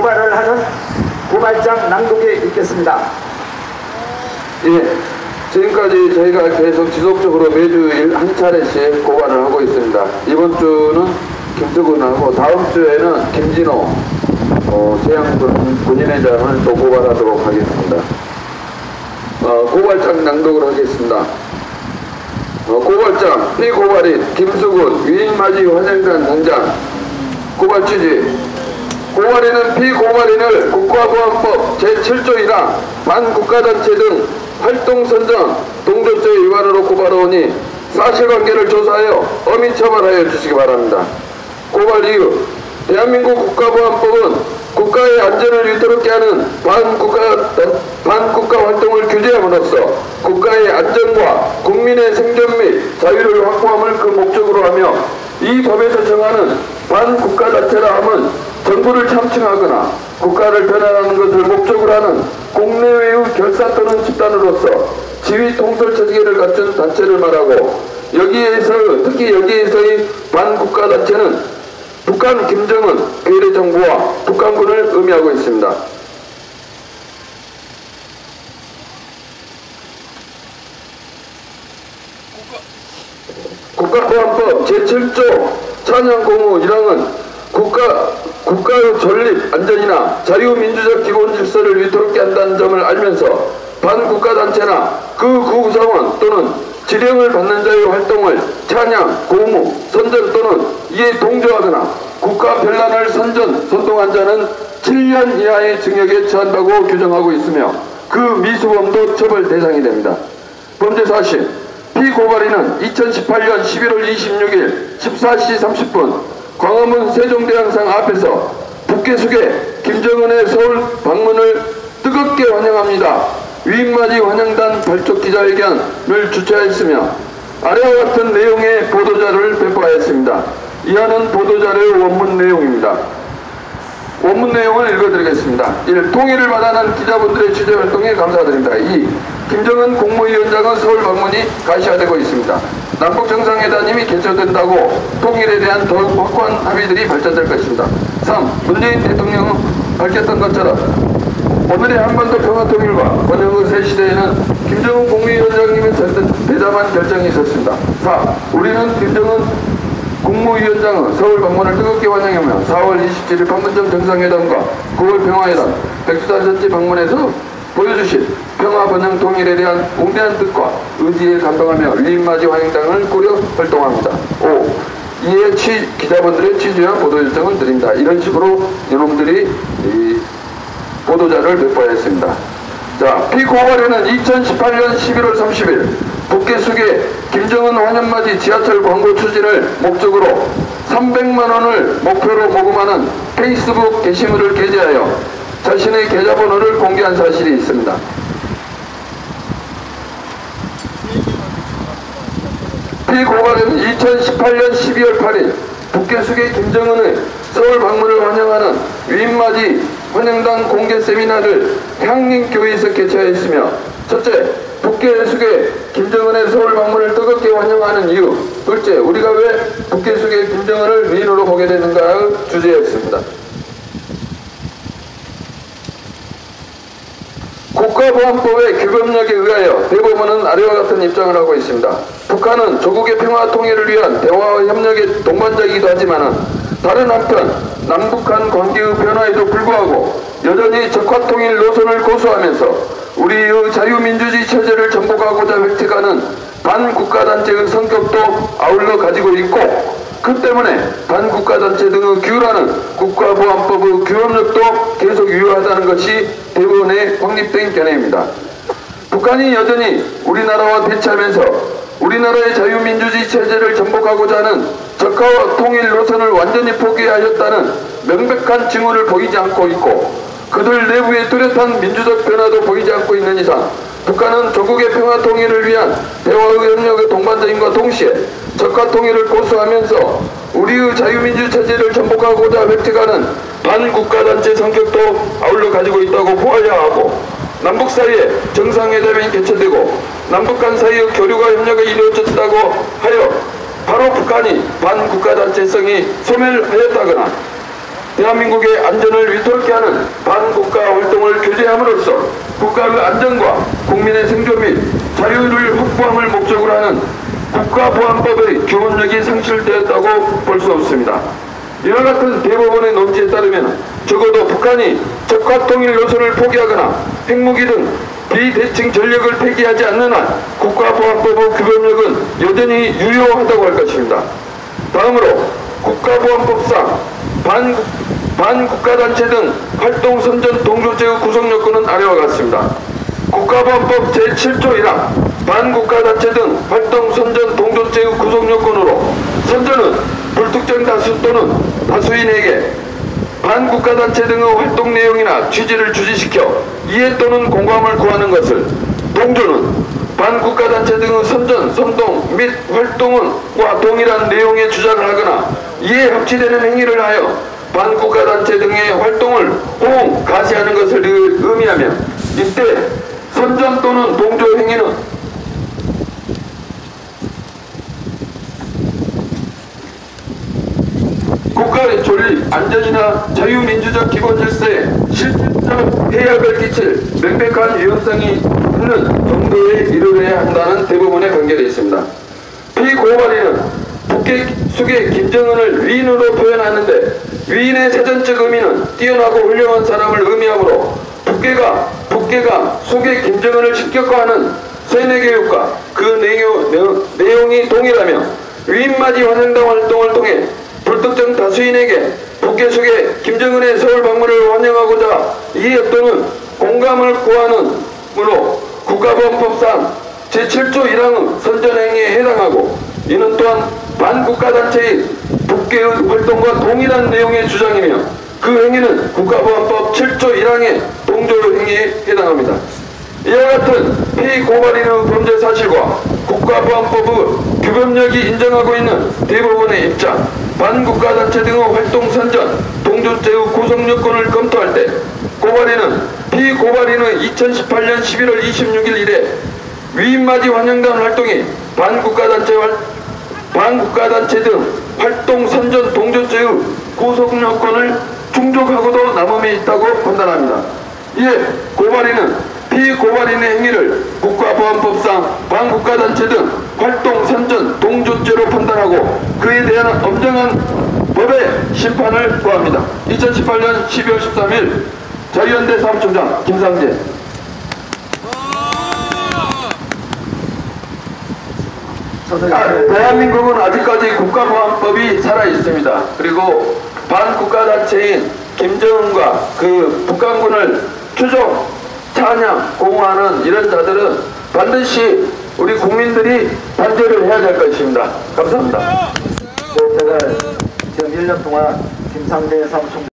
고발을 하는 고발장 낭독에 있겠습니다. 예, 지금까지 저희가 계속 지속적으로 매주 한 차례씩 고발을 하고 있습니다. 이번 주는 김수근하고 다음 주에는 김진호 재향군 군인회장을 또 고발하도록 하겠습니다. 고발장 낭독을 하겠습니다. 고발장 피고발인 김수근 위인맞이 환영단 단장. 고발 취지: 고발인은 피고발인을 국가보안법 제7조 1항 반국가단체 등 활동선정 동조죄 위반으로 고발하오니 사실관계를 조사하여 엄히 처벌하여 주시기 바랍니다. 고발 이유: 대한민국 국가보안법은 국가의 안전을 위태롭게 하는 반국가 활동을 규제함으로써 국가의 안전과 국민의 생존 및 자유를 확보함을 그 목적으로 하며, 이 법에서 정하는 반국가단체라 함은 정부를 참칭하거나 국가를 변환하는 것을 목적으로 하는 국내외의 결사 또는 집단으로서 지휘 통솔 체계를 갖춘 단체를 말하고, 특히 여기에서의 반국가단체는 북한 김정은 괴뢰정부와 북한군을 의미하고 있습니다. 국가보안법 제7조 찬양공무 1항은 국가의 존립, 안전이나 자유민주적 기본질서를 위태롭게 한다는 점을 알면서 반국가단체나 그 구성원 또는 지령을 받는 자의 활동을 찬양, 고무, 선전 또는 이에 동조하거나 국가 변란을 선동한 자는 7년 이하의 징역에 처한다고 규정하고 있으며, 그 미수범도 처벌 대상이 됩니다. 범죄 사실: 피고발인은 2018년 11월 26일 14시 30분 광화문 세종대왕상 앞에서 북괴숙의 김정은의 서울 방문을 뜨겁게 환영합니다. 위인맞이 환영단 발족 기자회견을 주최하였으며 아래와 같은 내용의 보도자료를 배포하였습니다. 이하는 보도자료의 원문 내용입니다. 원문 내용을 읽어드리겠습니다. 1. 통일을 받아낸 기자분들의 취재활동에 감사드립니다. 2. 김정은 국무위원장의 서울 방문이 가시화되고 있습니다. 남북정상회담이 개최된다고 통일에 대한 더욱 확고한 합의들이 발전될 것입니다. 3. 문재인 대통령은 밝혔던 것처럼 오늘의 한반도 평화통일과 번영의 새 시대에는 김정은 국무위원장님의 대담한 결정이 있었습니다. 4. 우리는 김정은 국무위원장의 서울 방문을 뜨겁게 환영하며 4월 27일 판문점 정상회담과 9월 평화회담, 백두산선지 방문에서 보여주신 평화 번영 통일에 대한 웅대한 뜻과 의지에 감동하며 위인맞이 환영단을 꾸려 활동합니다. 5. 이에 기자분들의 취재와 보도 요청을 드립니다. 이런 식으로 이놈들이 보도자를 배포하였습니다. 자, 피고발인은 2018년 11월 30일 북괴숙의 김정은 환영맞이 지하철 광고 추진을 목적으로 300만원을 목표로 모금하는 페이스북 게시물을 게재하여 자신의 계좌번호를 공개한 사실이 있습니다. 피고발인은 2018년 12월 8일 북괴숙의 김정은의 서울 방문을 환영하는 위인맞이 환영단 공개 세미나를 향림교회에서 개최하였으며, 첫째, 북괴숙의 김정은의 서울 방문을 뜨겁게 환영하는 이유. 둘째, 우리가 왜 북괴숙의 김정은을 위인으로 보게 되는가의 주제였습니다. 국가보안법의 규범력에 의하여 대법원은 아래와 같은 입장을 하고 있습니다. 북한은 조국의 평화 통일을 위한 대화와 협력의 동반자이기도 하지만 다른 한편 남북한 관계의 변화에도 불구하고 여전히 적화통일 노선을 고수하면서 우리의 자유민주주의 체제를 전복하고자 획책하는 반국가단체의 성격도 아울러 가지고 있고, 그 때문에 반국가단체 등의 규율하는 국가보안법의 규범력도 계속 유효하다는 것이 대법원에 확립된 견해입니다. 북한이 여전히 우리나라와 대치하면서 우리나라의 자유민주주의 체제를 전복하고자 하는 적화 통일 노선을 완전히 포기하였다는 명백한 징후를 보이지 않고 있고, 그들 내부의 뚜렷한 민주적 변화도 보이지 않고 있는 이상 북한은 조국의 평화 통일을 위한 대화의 협력의 동반자임과 동시에 적화 통일을 고수하면서 우리의 자유민주 체제를 전복하고자 획책하는 반국가단체 성격도 아울러 가지고 있다고 보아야 하고, 남북 사이에 정상회담이 개최되고 남북 간 사이의 교류와 협력이 이루어졌다고 하여 바로 북한이 반국가단체성이 소멸하였다거나 대한민국의 안전을 위태롭게 하는 함으로써 국가의 안전과 국민의 생존 및 자유를 확보함을 목적으로 하는 국가보안법의 기본력이 상실되었다고 볼 수 없습니다. 이와 같은 대법원의 논지에 따르면 적어도 북한이 적화통일 노선을 포기하거나 핵무기 등 비대칭 전력을 폐기하지 않는 한 국가보안법의 규범력은 여전히 유효하다고 할 것입니다. 다음으로 국가보안법상 반국가단체 등 활동 선전 동조죄의 구성요건은 아래와 같습니다. 국가보안법 제7조 1항 반국가단체 등 활동 선전 동조죄의 구성요건으로 선전은 불특정 다수 또는 다수인에게 반국가단체 등의 활동 내용이나 취지를 주지시켜 이해 또는 공감을 구하는 것을, 동조는 반국가단체 등의 선전, 선동 및 활동과 동일한 내용의 주장을 하거나 이에 합치되는 행위를 하여 반국가단체 등의 활동을 호응, 가시하는 것을 의미하며, 이때 선전 또는 동조 행위는 국가의 존립, 안전이나 자유민주적 기본질서에 실질적 해악을 끼칠 명백한 위험성이 있는 정도에 이르러야 한다는 대법원의 판결이 있습니다. 피고발인은 북핵 수계 김정은을 위인으로 표현하는데 위인의 세전적 의미는 뛰어나고 훌륭한 사람을 의미하므로 북괴가 수계 김정은을 신격화하는 세뇌교육과 그 내용이 동일하며 위인맞이 환영당 활동을 통해 불특정 다수인에게 북괴 속에 김정은의 서울 방문을 환영하고자 이해 또는 공감을 구하는으로 국가보안법상 제7조 1항의 선전행위에 해당하고, 이는 또한 반국가단체의 북괴의 활동과 동일한 내용의 주장이며 그 행위는 국가보안법 7조 1항의 동조 행위에 해당합니다. 이와 같은 피고발인의 범죄 사실과 국가보안법의 규범력이 인정하고 있는 대법원의 입장, 반국가단체 등의 활동 선전, 동조죄의 구성요건을 검토할 때 고발인은 피고발인의 2018년 11월 26일 이래 위인맞이 환영단 활동이 반국가단체 등 활동 선전 동조죄의 구성요건을 충족하고도 남음이 있다고 판단합니다. 이에 고발인은 피고발인의 행위를 국가보안법상 반국가단체 등 활동 선전 동조죄로 판단하고 그에 대한 엄정한 법의 심판을 구합니다. 2018년 12월 13일 자유연대 사무총장 김상재. 대한민국은 아직까지 국가보안법이 살아있습니다. 그리고 반국가단체인 김정은과 그 북한군을 추종, 찬양, 공호하는 이런 자들은 반드시 우리 국민들이 단죄를 해야 될 것입니다. 감사합니다. 제가 지금 1년 동안 김상재 사무총장